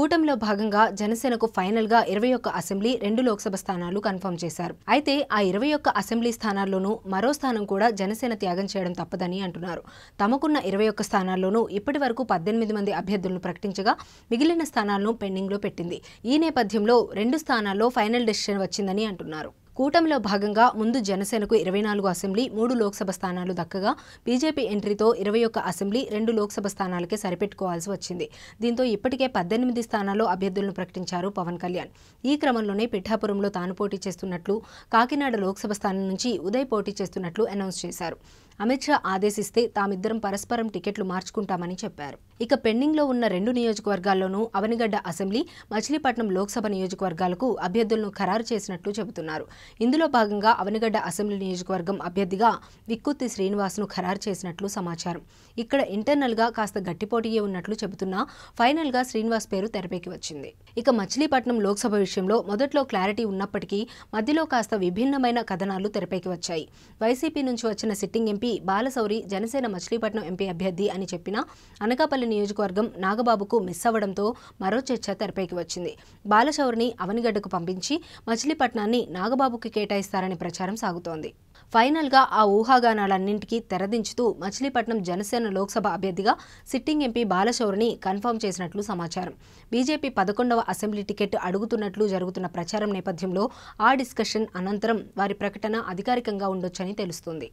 కూటమిలో భాగంగా జనసేనకు ఫైనల్ గా 21 అసెంబ్లీ 2 లోక్సభ స్థానాలు కన్ఫర్మ్ చేశారు. అయితే ఆ 21 అసెంబ్లీ స్థానాల్లోనూ మరో స్థానం కూడా జనసేన త్యాగం చేయడం తప్పదని అంటున్నారు. తమకున్న 21 స్థానాల్లోనూ ఇప్పటి వరకు 18 మంది అభ్యర్థులను ప్రకటించగా మిగిలిన స్థానాలను పెండింగ్ లో పెట్టింది. ఈ నేపథ్యంలో 2 స్థానాల్లో ఫైనల్ డెసిషన్ వచ్చిందని అంటున్నారు. కూటమిలో భాగంగా ముందు జనసేనకు 24 అసెంబ్లీ 3 లోక్సభ స్థానాలు దక్కగా బీజేపీ ఎంట్రీతో 21 అసెంబ్లీ 2 లోక్సభ స్థానాలకే సరిపెట్టుకోవాల్సి వచ్చింది. దీంతో ఇప్పటికే 18 స్థానాల్లో అభ్యర్థులను ప్రకటించారు పవన్ కళ్యాణ్. ఈ క్రమంలోనే పిఠాపురంలో తాను పోటీ చేస్తున్నట్లు, కాకినాడ లోక్సభ స్థానం నుంచి ఉదయ్ పోటీ చేస్తున్నట్లు అనౌన్స్ చేశారు. అమిత్ షా ఆదేశిస్తే తామిద్దరం పరస్పరం టికెట్లు మార్చుకుంటామని చెప్పారు. ఇక పెండింగ్ లో ఉన్న 2 నియోజకవర్గాల్లోనూ అవనిగడ్డ అసెంబ్లీ, మచిలీపట్నం లోక్సభ నియోజకవర్గాలకు అభ్యర్థులను ఖరారు చేసినట్లు చెబుతున్నారు. ఇందులో భాగంగా అవనిగడ్డ అసెంబ్లీ నియోజకవర్గం అభ్యర్థిగా విక్కుత్తి శ్రీనివాస్ను ఖరారు చేసినట్లు సమాచారం. ఇక్కడ ఇంటర్నల్ గా కాస్త గట్టిపోటీయే ఉన్నట్లు చెబుతున్నా ఫైనల్ గా శ్రీనివాస్ పేరు తెరపైకి వచ్చింది. ఇక మచిలీపట్నం లోక్సభ విషయంలో మొదట్లో క్లారిటీ ఉన్నప్పటికీ మధ్యలో కాస్త విభిన్నమైన కథనాలు తెరపైకి వచ్చాయి. వైసీపీ నుంచి వచ్చిన sitting MP Balashowry Janasena Machilipatnam MP అభ్యర్థి అని చెప్పినా అనకాపల్లి నియోజకవర్గం నాగబాబుకు మిస్ అవ్వడంతో మరో చర్చ తెరపైకి వచ్చింది. బాలశౌరిని అవనిగడ్డకు పంపించి మచిలీపట్నాన్ని నాగబాబుకి కేటాయిస్తారనే ప్రచారం సాగుతోంది. ఫైనల్ గా ఆ ఊహాగానాలన్నింటికీ తెరదించుతూ మచిలీపట్నం జనసేన లోక్సభ అభ్యర్థిగా సిట్టింగ్ ఎంపీ బాలశౌరిని కన్ఫర్మ్ చేసినట్లు సమాచారం. బీజేపీ 11వ అసెంబ్లీ టికెట్ అడుగుతున్నట్లు జరుగుతున్న ప్రచారం నేపథ్యంలో ఆ డిస్కషన్ అనంతరం వారి ప్రకటన అధికారికంగా ఉండొచ్చని తెలుస్తోంది.